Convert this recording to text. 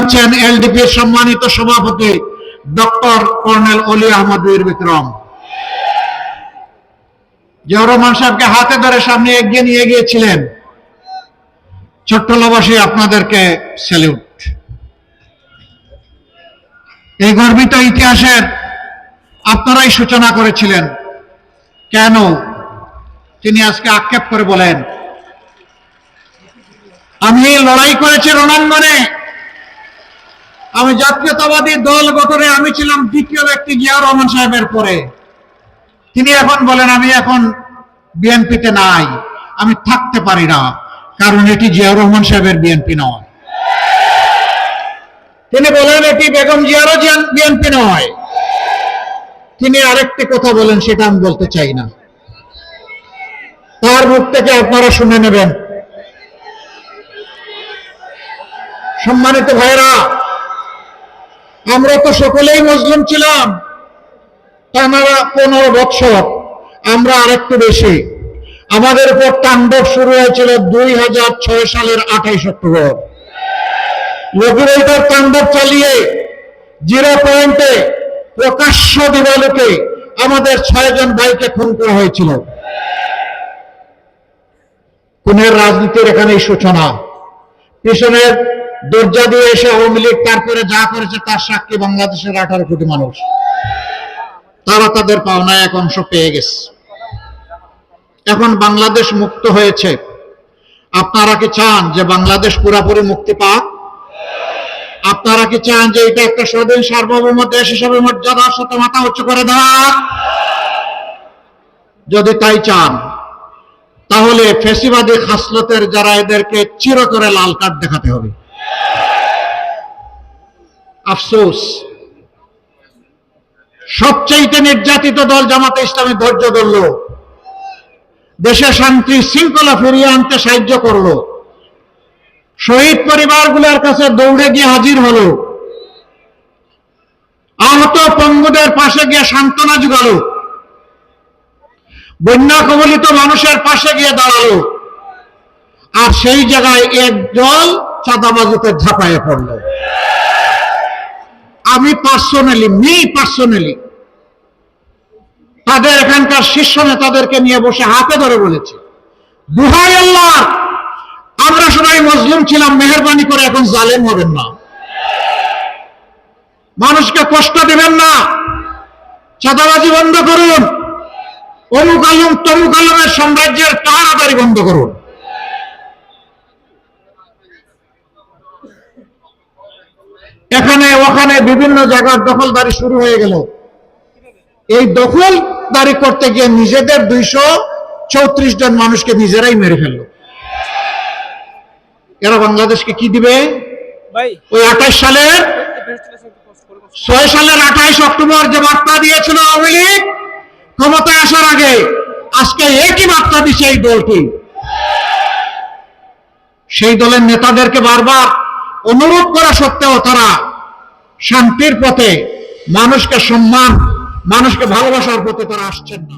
আছেন এলডিপির সম্মানিত সভাপতি ডক্টর কর্নেল অলি আহমদ বীর বিক্রম। জিয়াউর রহমান সাহেবকে হাতে ধরে সামনে এগিয়ে নিয়ে গিয়েছিলেন। চট্টলাবাসী আপনাদেরকে স্যালিউট। এই গর্বিত ইতিহাসের আপনারাই সূচনা করেছিলেন। কেন তিনি আজকে আক্ষেপ করে বলেন, আমি লড়াই করেছি রণাঙ্গনে, আমি জাতীয়তাবাদী দল গঠনে আমি ছিলাম দ্বিতীয় ব্যক্তি জিয়াউর রহমান সাহেবের পরে। তিনি এখন বলেন আমি এখন বিএনপিতে নাই, আমি থাকতে পারি না, কারণ এটি জিয়াউর রহমান সাহেবের বিএনপি নয়। তিনি বলেন এটি বেগম জিয়ারও বিএনপি নয়। তিনি আরেকটি কথা বলেন, সেটা আমি বলতে চাই না, তার মুখ থেকে আপনারা শুনে নেবেন। সম্মানিত ভাইরা, আমরা তো সকলেই মুসলিম ছিলাম টানা 15 বছর, আমরা আরেকটু বেশি। আমাদের উপর তাণ্ডব শুরু হয়েছিল 2006 সালের 28 অক্টোবর। লঘুরাইটার তাণ্ডব চালিয়ে 0 পয়েন্টে প্রকাশ্য দিবালোকে আমাদের 6 জন ভাইকে খুন করা হয়েছিল। খুনের রাজনীতির এখানেই সূচনা। পিছনের দরজা দিয়ে এসে আওয়ামী লীগ তারপরে যা করেছে তার সাক্ষী বাংলাদেশের 18 কোটি মানুষ। তারা তাদের পাওনায় এক অংশ পেয়ে গেছে। এখন বাংলাদেশ মুক্ত হয়েছে। আপনারা কি চান যে বাংলাদেশ পুরোপুরি মুক্তি পাক? আপনারা কি চান যে এটা একটা স্বাধীন সার্বভৌম দেশ হিসেবে মর্যাদার সাথে মাথা উঁচু করে দেওয়া? যদি তাই চান, তাহলে ফ্যাসিবাদী খাসলতের যারা এদেরকে চিরতরে লাল কার্ড দেখাতে হবে। আফসোস, সবচেয়ে নির্যাতিত দল জামাতে ইসলামী ধৈর্য ধরল, দেশে শান্তি শৃঙ্খলা ফিরিয়ে আনতে সাহায্য করলো, শহীদ পরিবারগুলোর কাছে দৌড়ে গিয়ে হাজির হলো, আহত পঙ্গুদের পাশে গিয়ে সান্ত্বনা জোগালো, বন্যা কবলিত মানুষের পাশে গিয়ে দাঁড়ালো। আর সেই জায়গায় এক দল চাঁদাবাজিতে ঝাঁপাইয়ে পড়লো। আমি পার্সোনালি তাদের এখানকার শীর্ষ নেতাদেরকে নিয়ে বসে হাতে ধরে বলেছি, দুহাই আল্লাহ, আমরা সবাই মুসলিম ছিলাম, মেহেরবানি করে এখন জালেম হবেন না, মানুষকে কষ্ট দিবেন না, চাঁদাবাজি বন্ধ করুন, অমুক আলম তমুক আলমের সাম্রাজ্যের পাহারাদারি বন্ধ করুন। এখানে ওখানে বিভিন্ন জায়গার দখলদারি শুরু হয়ে গেল। এই দখলদারি করতে গিয়ে নিজেদের 234 জন মানুষকে নিজেরাই মেরে ফেললো। এরা বাংলাদেশকে কি দিবে? ওই 6 সালের 28 অক্টোবর যে বার্তা দিয়েছিল আওয়ামী লীগ ক্ষমতায় আসার আগে, আজকে একই বার্তা দিচ্ছে এই দলটি। সেই দলের নেতাদেরকে বারবার অনুরোধ করা সত্ত্বেও তারা শান্তির পথে, মানুষকে সম্মান, মানুষকে ভালোবাসার পথে তারা আসছেন না।